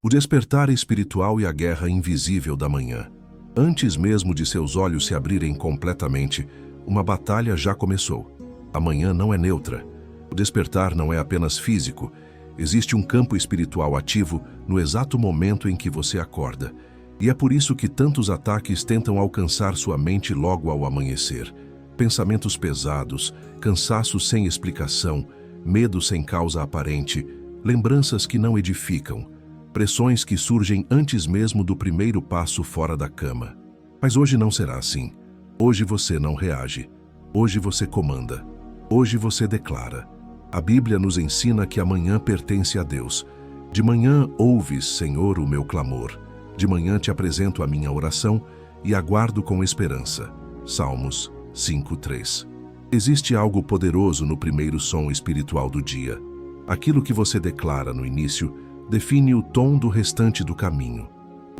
O despertar espiritual e a guerra invisível da manhã. Antes mesmo de seus olhos se abrirem completamente, uma batalha já começou. A manhã não é neutra. O despertar não é apenas físico. Existe um campo espiritual ativo no exato momento em que você acorda. E é por isso que tantos ataques tentam alcançar sua mente logo ao amanhecer. Pensamentos pesados, cansaço sem explicação, medo sem causa aparente, lembranças que não edificam, pressões que surgem antes mesmo do primeiro passo fora da cama. Mas hoje não será assim. Hoje você não reage. Hoje você comanda. Hoje você declara. A Bíblia nos ensina que a manhã pertence a Deus. De manhã ouves, Senhor, o meu clamor. De manhã te apresento a minha oração e aguardo com esperança. Salmos 5:3. Existe algo poderoso no primeiro som espiritual do dia. Aquilo que você declara no início define o tom do restante do caminho.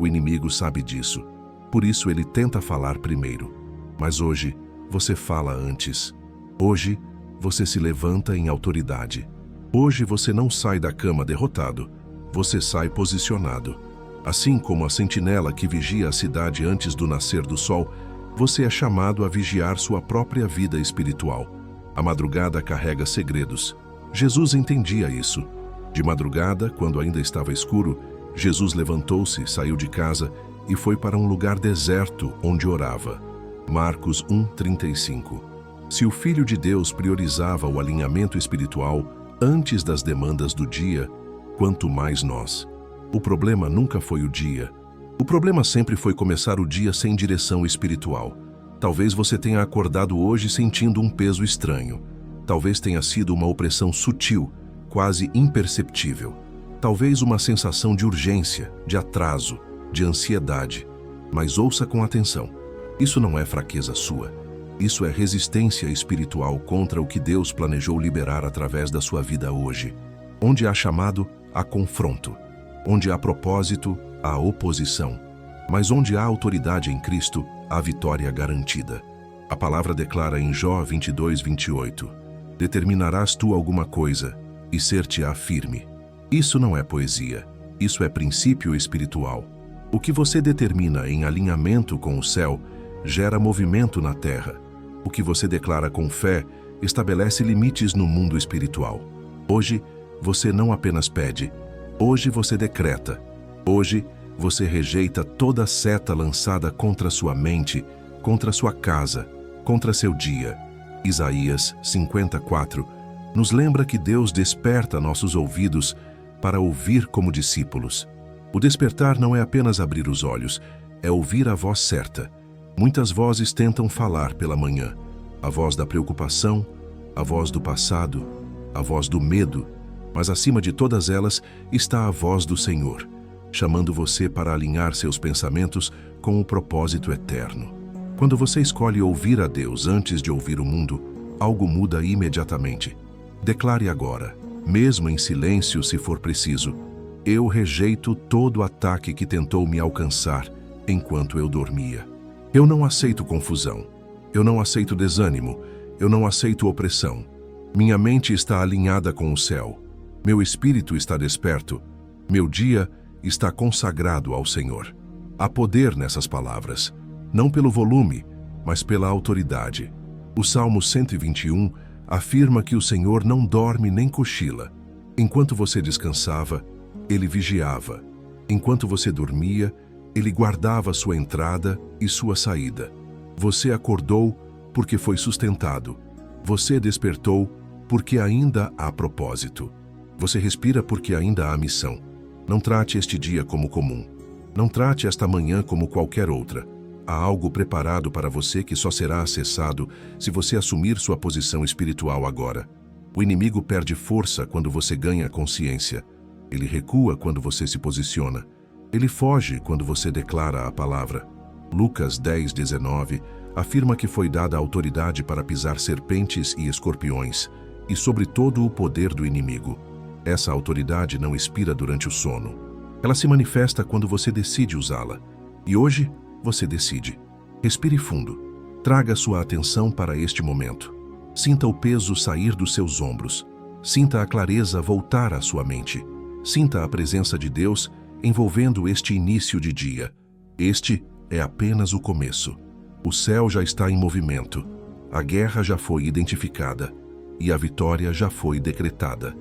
O inimigo sabe disso. Por isso ele tenta falar primeiro. Mas hoje, você fala antes. Hoje, você se levanta em autoridade. Hoje você não sai da cama derrotado. Você sai posicionado. Assim como a sentinela que vigia a cidade antes do nascer do sol, você é chamado a vigiar sua própria vida espiritual. A madrugada carrega segredos. Jesus entendia isso. De madrugada, quando ainda estava escuro, Jesus levantou-se, saiu de casa e foi para um lugar deserto onde orava. Marcos 1:35. Se o Filho de Deus priorizava o alinhamento espiritual antes das demandas do dia, quanto mais nós. O problema nunca foi o dia. O problema sempre foi começar o dia sem direção espiritual. Talvez você tenha acordado hoje sentindo um peso estranho. Talvez tenha sido uma opressão sutil, quase imperceptível. Talvez uma sensação de urgência, de atraso, de ansiedade. Mas ouça com atenção. Isso não é fraqueza sua. Isso é resistência espiritual contra o que Deus planejou liberar através da sua vida hoje. Onde há chamado, há confronto. Onde há propósito, há oposição. Mas onde há autoridade em Cristo, há vitória garantida. A palavra declara em Jó 22:28. Determinarás tu alguma coisa, e ser-te-á firme. Isso não é poesia, isso é princípio espiritual. O que você determina em alinhamento com o céu, gera movimento na terra. O que você declara com fé, estabelece limites no mundo espiritual. Hoje, você não apenas pede, hoje você decreta. Hoje, você rejeita toda seta lançada contra sua mente, contra sua casa, contra seu dia. Isaías 54 nos lembra que Deus desperta nossos ouvidos para ouvir como discípulos. O despertar não é apenas abrir os olhos, é ouvir a voz certa. Muitas vozes tentam falar pela manhã. A voz da preocupação, a voz do passado, a voz do medo, mas acima de todas elas está a voz do Senhor, chamando você para alinhar seus pensamentos com o propósito eterno. Quando você escolhe ouvir a Deus antes de ouvir o mundo, algo muda imediatamente. Declare agora, mesmo em silêncio se for preciso, eu rejeito todo ataque que tentou me alcançar enquanto eu dormia. Eu não aceito confusão, eu não aceito desânimo, eu não aceito opressão. Minha mente está alinhada com o céu, meu espírito está desperto, meu dia está consagrado ao Senhor. Há poder nessas palavras, não pelo volume, mas pela autoridade. O Salmo 121 afirma que o Senhor não dorme nem cochila. Enquanto você descansava, Ele vigiava. Enquanto você dormia, Ele guardava sua entrada e sua saída. Você acordou porque foi sustentado. Você despertou porque ainda há propósito. Você respira porque ainda há missão. Não trate este dia como comum. Não trate esta manhã como qualquer outra. Há algo preparado para você que só será acessado se você assumir sua posição espiritual agora. O inimigo perde força quando você ganha consciência. Ele recua quando você se posiciona. Ele foge quando você declara a palavra. Lucas 10:19 afirma que foi dada a autoridade para pisar serpentes e escorpiões, e sobre todo o poder do inimigo. Essa autoridade não expira durante o sono. Ela se manifesta quando você decide usá-la. E hoje, você decide. Respire fundo. Traga sua atenção para este momento. Sinta o peso sair dos seus ombros. Sinta a clareza voltar à sua mente. Sinta a presença de Deus envolvendo este início de dia. Este é apenas o começo. O céu já está em movimento, a guerra já foi identificada e a vitória já foi decretada.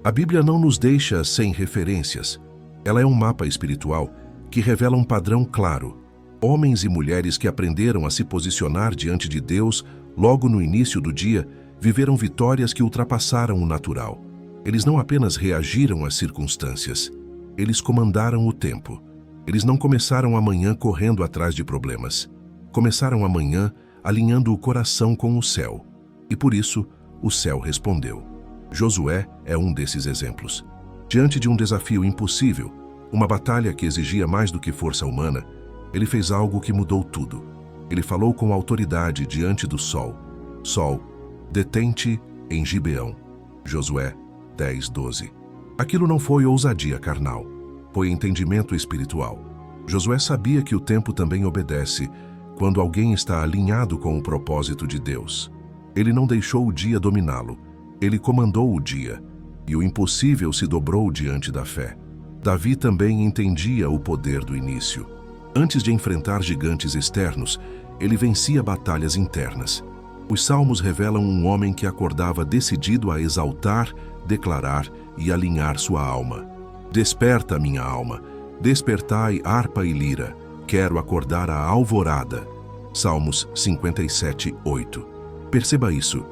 A Bíblia não nos deixa sem referências. Ela é um mapa espiritual que revela um padrão claro. Homens e mulheres que aprenderam a se posicionar diante de Deus logo no início do dia viveram vitórias que ultrapassaram o natural. Eles não apenas reagiram às circunstâncias, eles comandaram o tempo. Eles não começaram amanhã correndo atrás de problemas. Começaram amanhã alinhando o coração com o céu. E por isso, o céu respondeu. Josué é um desses exemplos. Diante de um desafio impossível, uma batalha que exigia mais do que força humana, ele fez algo que mudou tudo. Ele falou com autoridade diante do sol. Sol, detente em Gibeão. Josué 10:12. Aquilo não foi ousadia carnal, foi entendimento espiritual. Josué sabia que o tempo também obedece quando alguém está alinhado com o propósito de Deus. Ele não deixou o dia dominá-lo, ele comandou o dia, e o impossível se dobrou diante da fé. Davi também entendia o poder do início. Antes de enfrentar gigantes externos, ele vencia batalhas internas. Os salmos revelam um homem que acordava decidido a exaltar, declarar e alinhar sua alma. Desperta, minha alma, despertai harpa e lira, quero acordar a alvorada. Salmos 57:8. Perceba isso.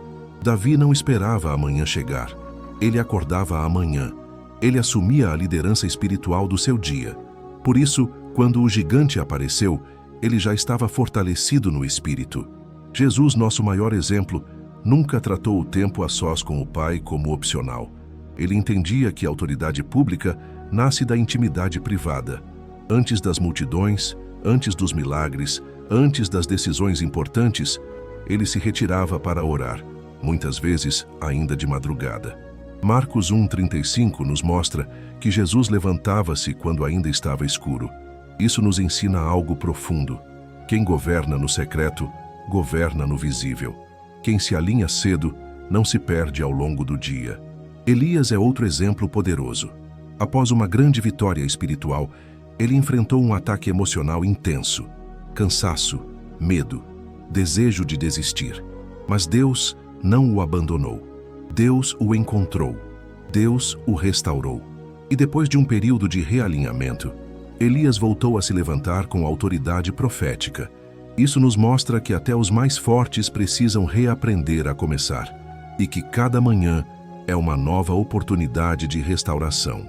Davi não esperava amanhã chegar. Ele acordava amanhã. Ele assumia a liderança espiritual do seu dia. Por isso, quando o gigante apareceu, ele já estava fortalecido no espírito. Jesus, nosso maior exemplo, nunca tratou o tempo a sós com o Pai como opcional. Ele entendia que a autoridade pública nasce da intimidade privada. Antes das multidões, antes dos milagres, antes das decisões importantes, ele se retirava para orar, muitas vezes ainda de madrugada. Marcos 1:35 nos mostra que Jesus levantava-se quando ainda estava escuro. Isso nos ensina algo profundo. Quem governa no secreto, governa no visível. Quem se alinha cedo, não se perde ao longo do dia. Elias é outro exemplo poderoso. Após uma grande vitória espiritual, ele enfrentou um ataque emocional intenso. Cansaço, medo, desejo de desistir. Mas Deus não o abandonou. Deus o encontrou. Deus o restaurou. E depois de um período de realinhamento, Elias voltou a se levantar com autoridade profética. Isso nos mostra que até os mais fortes precisam reaprender a começar, e que cada manhã é uma nova oportunidade de restauração.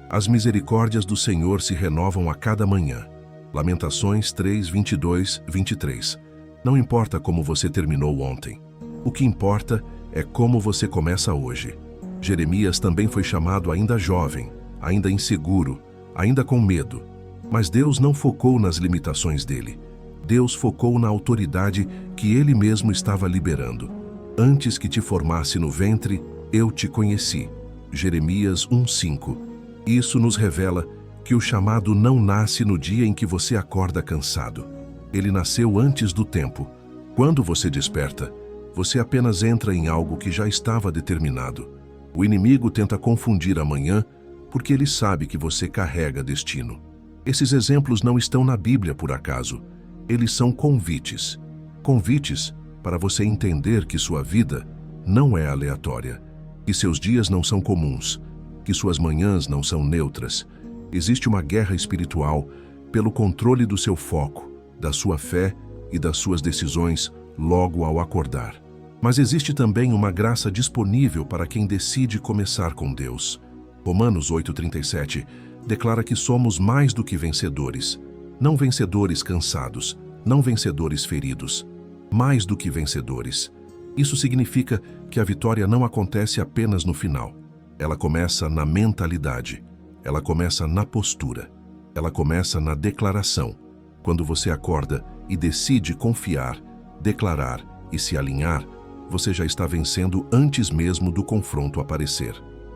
As misericórdias do Senhor se renovam a cada manhã. Lamentações 3:22-23. Não importa como você terminou ontem. O que importa é como você começa hoje. Jeremias também foi chamado ainda jovem, ainda inseguro, ainda com medo. Mas Deus não focou nas limitações dele. Deus focou na autoridade que ele mesmo estava liberando. Antes que te formasse no ventre, eu te conheci. Jeremias 1:5. Isso nos revela que o chamado não nasce no dia em que você acorda cansado. Ele nasceu antes do tempo. Quando você desperta, você apenas entra em algo que já estava determinado. O inimigo tenta confundir amanhã porque ele sabe que você carrega destino. Esses exemplos não estão na Bíblia por acaso. Eles são convites. Convites para você entender que sua vida não é aleatória, que seus dias não são comuns, que suas manhãs não são neutras. Existe uma guerra espiritual pelo controle do seu foco, da sua fé e das suas decisões logo ao acordar. Mas existe também uma graça disponível para quem decide começar com Deus. Romanos 8:37 declara que somos mais do que vencedores. Não vencedores cansados, não vencedores feridos, mais do que vencedores. Isso significa que a vitória não acontece apenas no final. Ela começa na mentalidade, ela começa na postura, ela começa na declaração. Quando você acorda e decide confiar, declarar e se alinhar, você já está vencendo antes mesmo do confronto aparecer.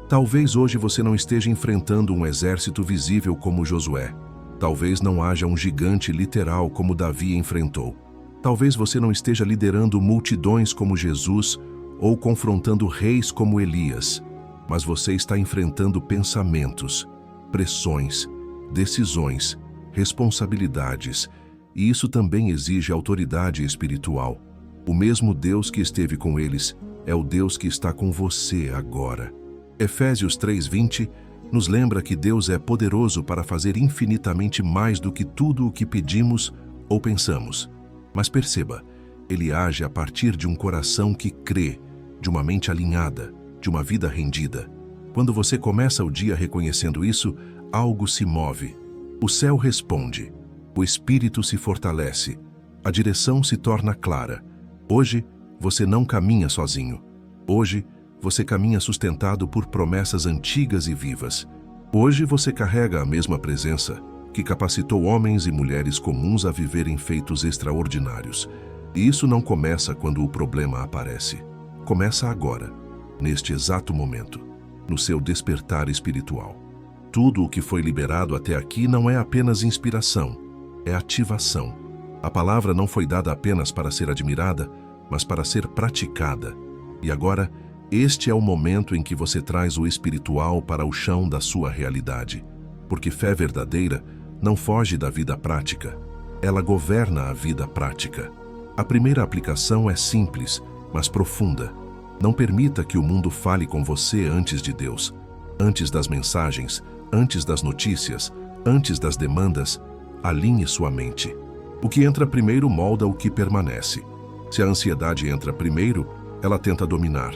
Talvez hoje você não esteja enfrentando um exército visível como Josué. Talvez não haja um gigante literal como Davi enfrentou. Talvez você não esteja liderando multidões como Jesus ou confrontando reis como Elias. Mas você está enfrentando pensamentos, pressões, decisões, responsabilidades, e isso também exige autoridade espiritual. O mesmo Deus que esteve com eles é o Deus que está com você agora. Efésios 3:20 nos lembra que Deus é poderoso para fazer infinitamente mais do que tudo o que pedimos ou pensamos. Mas perceba, Ele age a partir de um coração que crê, de uma mente alinhada, de uma vida rendida. Quando você começa o dia reconhecendo isso, algo se move. O céu responde, o espírito se fortalece, a direção se torna clara. Hoje, você não caminha sozinho. Hoje, você caminha sustentado por promessas antigas e vivas. Hoje você carrega a mesma presença que capacitou homens e mulheres comuns a viverem feitos extraordinários. E isso não começa quando o problema aparece. Começa agora, neste exato momento, no seu despertar espiritual. Tudo o que foi liberado até aqui não é apenas inspiração, é ativação. A palavra não foi dada apenas para ser admirada, mas para ser praticada. E agora, este é o momento em que você traz o espiritual para o chão da sua realidade. Porque fé verdadeira não foge da vida prática, ela governa a vida prática. A primeira aplicação é simples, mas profunda. Não permita que o mundo fale com você antes de Deus, antes das mensagens, antes das notícias, antes das demandas. Alinhe sua mente. O que entra primeiro molda o que permanece. Se a ansiedade entra primeiro, ela tenta dominar.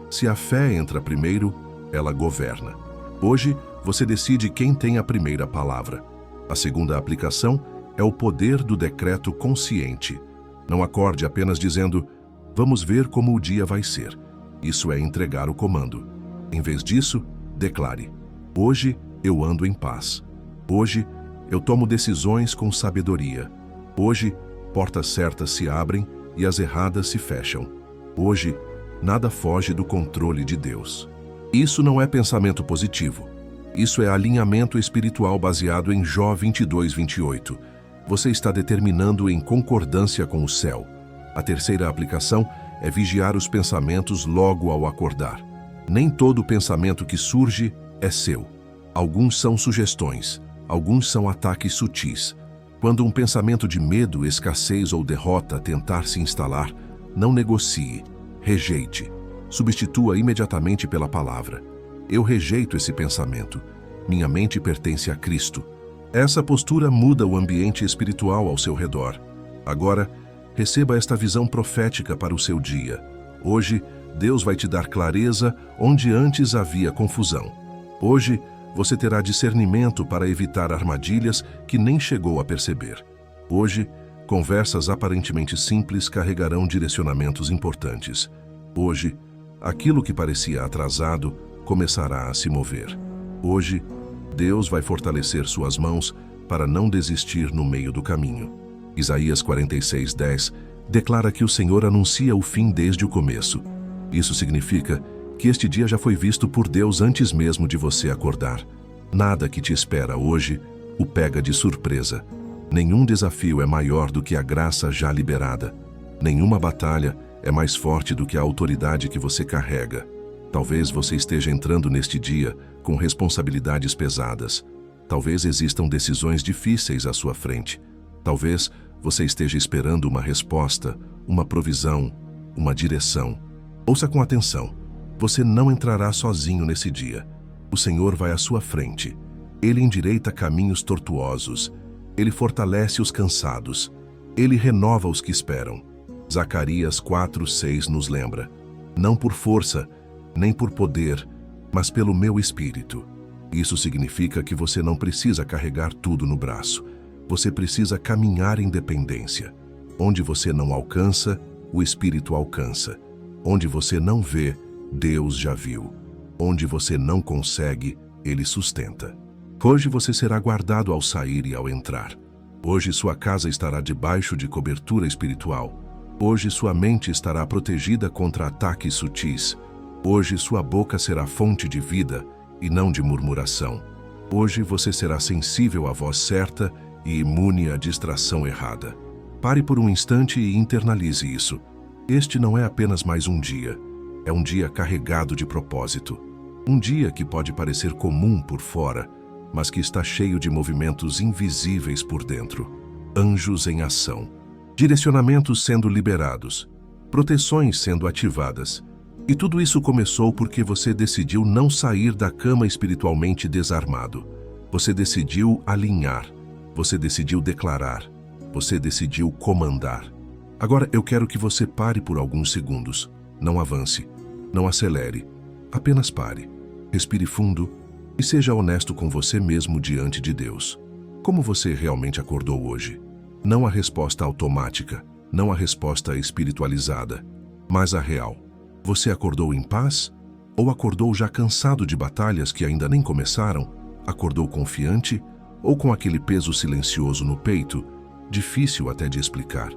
Se a fé entra primeiro, ela governa. Hoje, você decide quem tem a primeira palavra. A segunda aplicação é o poder do decreto consciente. Não acorde apenas dizendo, vamos ver como o dia vai ser. Isso é entregar o comando. Em vez disso, declare, hoje eu ando em paz. Hoje eu tomo decisões com sabedoria. Hoje, portas certas se abrem e as erradas se fecham. Hoje, nada foge do controle de Deus. Isso não é pensamento positivo. Isso é alinhamento espiritual baseado em Jó 22:28. Você está determinando em concordância com o céu. A terceira aplicação é vigiar os pensamentos logo ao acordar. Nem todo pensamento que surge é seu. Alguns são sugestões, alguns são ataques sutis. Quando um pensamento de medo, escassez ou derrota tentar se instalar, não negocie, rejeite. Substitua imediatamente pela palavra. Eu rejeito esse pensamento. Minha mente pertence a Cristo. Essa postura muda o ambiente espiritual ao seu redor. Agora, receba esta visão profética para o seu dia. Hoje, Deus vai te dar clareza onde antes havia confusão. Hoje, você terá discernimento para evitar armadilhas que nem chegou a perceber. Hoje, conversas aparentemente simples carregarão direcionamentos importantes. Hoje, aquilo que parecia atrasado começará a se mover. Hoje, Deus vai fortalecer suas mãos para não desistir no meio do caminho. Isaías 46:10 declara que o Senhor anuncia o fim desde o começo. Isso significa que este dia já foi visto por Deus antes mesmo de você acordar. Nada que te espera hoje o pega de surpresa. Nenhum desafio é maior do que a graça já liberada. Nenhuma batalha é mais forte do que a autoridade que você carrega. Talvez você esteja entrando neste dia com responsabilidades pesadas. Talvez existam decisões difíceis à sua frente. Talvez você esteja esperando uma resposta, uma provisão, uma direção. Ouça com atenção. Você não entrará sozinho nesse dia. O Senhor vai à sua frente. Ele endireita caminhos tortuosos. Ele fortalece os cansados. Ele renova os que esperam. Zacarias 4:6 nos lembra. Não por força, nem por poder, mas pelo meu espírito. Isso significa que você não precisa carregar tudo no braço. Você precisa caminhar em dependência. Onde você não alcança, o Espírito alcança. Onde você não vê, Deus já viu. Onde você não consegue, Ele sustenta. Hoje você será guardado ao sair e ao entrar. Hoje sua casa estará debaixo de cobertura espiritual. Hoje sua mente estará protegida contra ataques sutis. Hoje sua boca será fonte de vida e não de murmuração. Hoje você será sensível à voz certa e imune à distração errada. Pare por um instante e internalize isso. Este não é apenas mais um dia. É um dia carregado de propósito. Um dia que pode parecer comum por fora, mas que está cheio de movimentos invisíveis por dentro. Anjos em ação, direcionamentos sendo liberados, proteções sendo ativadas. E tudo isso começou porque você decidiu não sair da cama espiritualmente desarmado. Você decidiu alinhar, você decidiu declarar, você decidiu comandar. Agora eu quero que você pare por alguns segundos. Não avance, não acelere, apenas pare. Respire fundo e seja honesto com você mesmo diante de Deus. Como você realmente acordou hoje? Não a resposta automática, não a resposta espiritualizada, mas a real. Você acordou em paz? Ou acordou já cansado de batalhas que ainda nem começaram? Acordou confiante? Ou com aquele peso silencioso no peito, difícil até de explicar?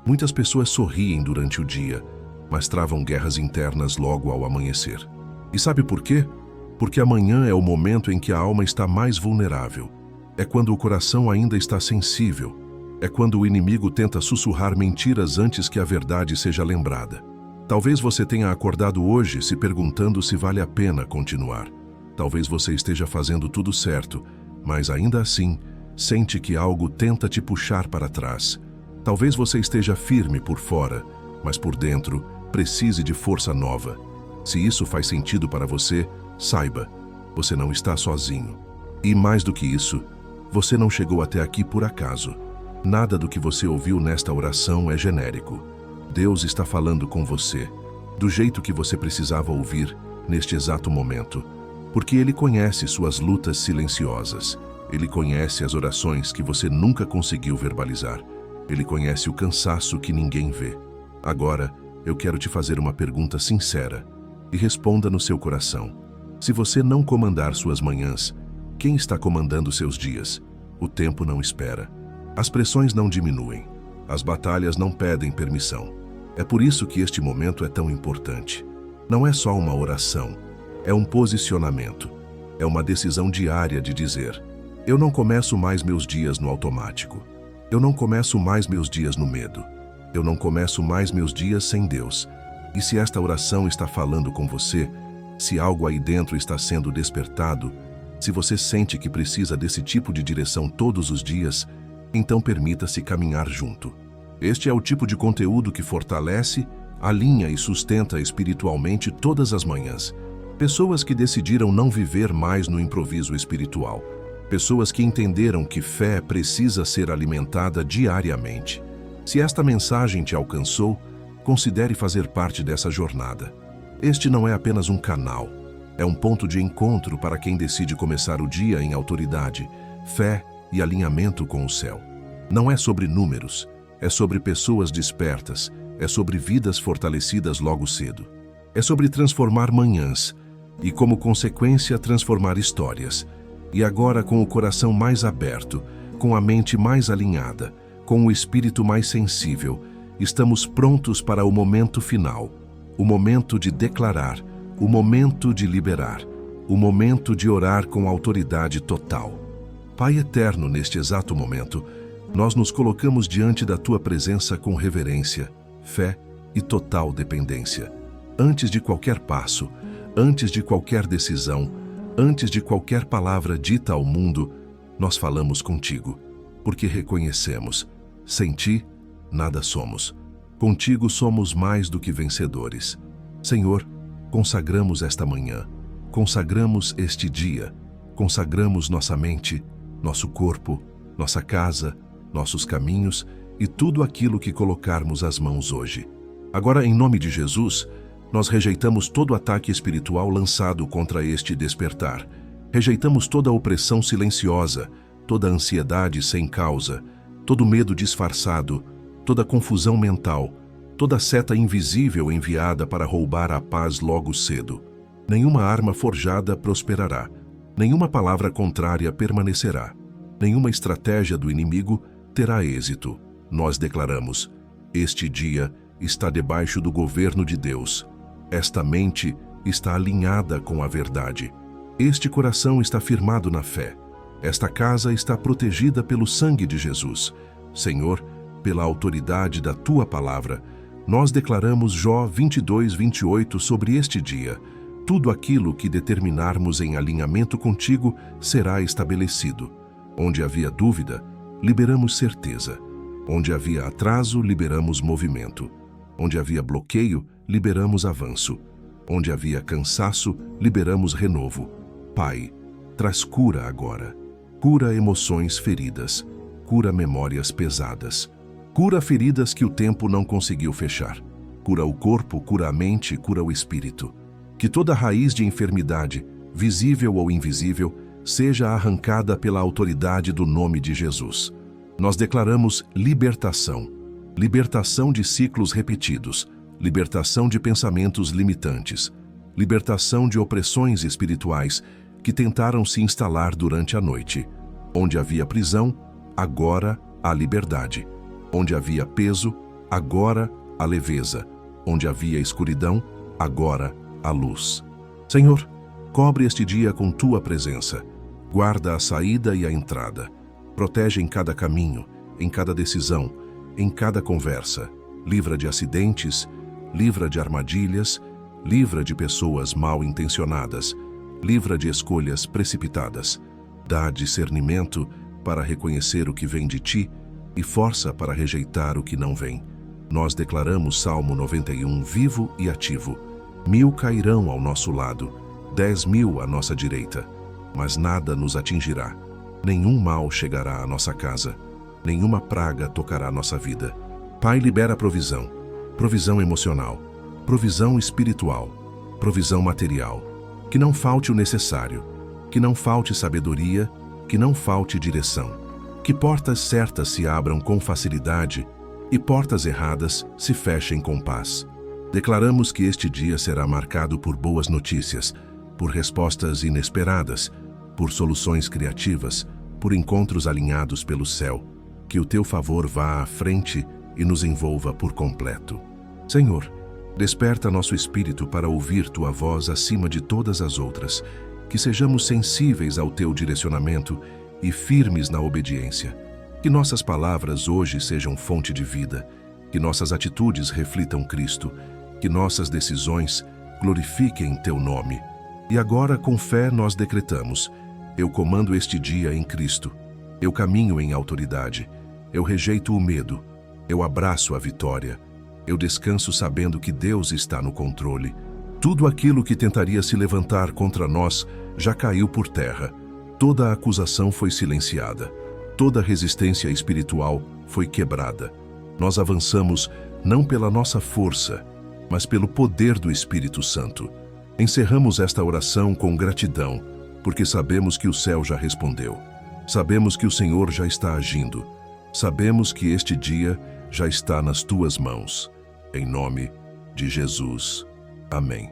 Muitas pessoas sorriem durante o dia, mas travam guerras internas logo ao amanhecer. E sabe por quê? Porque amanhã é o momento em que a alma está mais vulnerável. É quando o coração ainda está sensível. É quando o inimigo tenta sussurrar mentiras antes que a verdade seja lembrada. Talvez você tenha acordado hoje se perguntando se vale a pena continuar. Talvez você esteja fazendo tudo certo, mas ainda assim, sente que algo tenta te puxar para trás. Talvez você esteja firme por fora, mas por dentro precise de força nova. Se isso faz sentido para você, saiba, você não está sozinho. E mais do que isso, você não chegou até aqui por acaso. Nada do que você ouviu nesta oração é genérico. Deus está falando com você, do jeito que você precisava ouvir neste exato momento, porque Ele conhece suas lutas silenciosas. Ele conhece as orações que você nunca conseguiu verbalizar. Ele conhece o cansaço que ninguém vê. Agora, eu quero te fazer uma pergunta sincera e responda no seu coração. Se você não comandar suas manhãs, quem está comandando seus dias? O tempo não espera. As pressões não diminuem. As batalhas não pedem permissão. É por isso que este momento é tão importante. Não é só uma oração, é um posicionamento. É uma decisão diária de dizer: eu não começo mais meus dias no automático. Eu não começo mais meus dias no medo. Eu não começo mais meus dias sem Deus. E se esta oração está falando com você, se algo aí dentro está sendo despertado, se você sente que precisa desse tipo de direção todos os dias, então permita-se caminhar junto. Este é o tipo de conteúdo que fortalece, alinha e sustenta espiritualmente todas as manhãs. Pessoas que decidiram não viver mais no improviso espiritual. Pessoas que entenderam que fé precisa ser alimentada diariamente. Se esta mensagem te alcançou, considere fazer parte dessa jornada. Este não é apenas um canal, é um ponto de encontro para quem decide começar o dia em autoridade, fé e alinhamento com o céu. Não é sobre números, é sobre pessoas despertas, é sobre vidas fortalecidas logo cedo. É sobre transformar manhãs e, como consequência, transformar histórias. E agora, com o coração mais aberto, com a mente mais alinhada, com o espírito mais sensível, estamos prontos para o momento final, o momento de declarar, o momento de liberar, o momento de orar com autoridade total. Pai eterno, neste exato momento, nós nos colocamos diante da Tua presença com reverência, fé e total dependência. Antes de qualquer passo, antes de qualquer decisão, antes de qualquer palavra dita ao mundo, nós falamos contigo, porque reconhecemos, sem Ti, nada somos. Contigo somos mais do que vencedores. Senhor, consagramos esta manhã, consagramos este dia, consagramos nossa mente, nosso corpo, nossa casa, nossos caminhos e tudo aquilo que colocarmos as mãos hoje. Agora, em nome de Jesus, nós rejeitamos todo ataque espiritual lançado contra este despertar. Rejeitamos toda opressão silenciosa, toda ansiedade sem causa, todo medo disfarçado, toda confusão mental, toda seta invisível enviada para roubar a paz logo cedo. Nenhuma arma forjada prosperará, nenhuma palavra contrária permanecerá, nenhuma estratégia do inimigo terá êxito. Nós declaramos: este dia está debaixo do governo de Deus. Esta mente está alinhada com a verdade. Este coração está firmado na fé. Esta casa está protegida pelo sangue de Jesus. Senhor, pela autoridade da Tua palavra, nós declaramos Jó 22:28 sobre este dia. Tudo aquilo que determinarmos em alinhamento contigo será estabelecido. Onde havia dúvida, liberamos certeza. Onde havia atraso, liberamos movimento. Onde havia bloqueio, liberamos avanço. Onde havia cansaço, liberamos renovo. Pai, traz cura agora. Cura emoções feridas. Cura memórias pesadas. Cura feridas que o tempo não conseguiu fechar. Cura o corpo, cura a mente, cura o espírito. Que toda raiz de enfermidade, visível ou invisível, seja arrancada pela autoridade do nome de Jesus. Nós declaramos libertação. Libertação de ciclos repetidos. Libertação de pensamentos limitantes. Libertação de opressões espirituais que tentaram se instalar durante a noite. Onde havia prisão, agora há liberdade. Onde havia peso, agora há leveza. Onde havia escuridão, agora há luz. Senhor, cobre este dia com Tua presença. Guarda a saída e a entrada. Protege em cada caminho, em cada decisão, em cada conversa. Livra de acidentes, livra de armadilhas, livra de pessoas mal intencionadas, livra de escolhas precipitadas. Dá discernimento para reconhecer o que vem de Ti e força para rejeitar o que não vem. Nós declaramos Salmo 91 vivo e ativo. 1000 cairão ao nosso lado, 10.000 à nossa direita, mas nada nos atingirá. Nenhum mal chegará à nossa casa, nenhuma praga tocará nossa vida. Pai, libera provisão, provisão emocional, provisão espiritual, provisão material. Que não falte o necessário, que não falte sabedoria, que não falte direção. Que portas certas se abram com facilidade e portas erradas se fechem com paz. Declaramos que este dia será marcado por boas notícias, por respostas inesperadas, por soluções criativas, por encontros alinhados pelo céu. Que o Teu favor vá à frente e nos envolva por completo. Senhor, desperta nosso espírito para ouvir Tua voz acima de todas as outras. Que sejamos sensíveis ao Teu direcionamento e firmes na obediência. Que nossas palavras hoje sejam fonte de vida. Que nossas atitudes reflitam Cristo. Que nossas decisões glorifiquem Teu nome. E agora, com fé, nós decretamos: eu comando este dia em Cristo. Eu caminho em autoridade. Eu rejeito o medo. Eu abraço a vitória. Eu descanso sabendo que Deus está no controle. Tudo aquilo que tentaria se levantar contra nós já caiu por terra. Toda acusação foi silenciada. Toda resistência espiritual foi quebrada. Nós avançamos não pela nossa força, mas pelo poder do Espírito Santo. Encerramos esta oração com gratidão, porque sabemos que o céu já respondeu. Sabemos que o Senhor já está agindo. Sabemos que este dia já está nas Tuas mãos. Em nome de Jesus. Amém.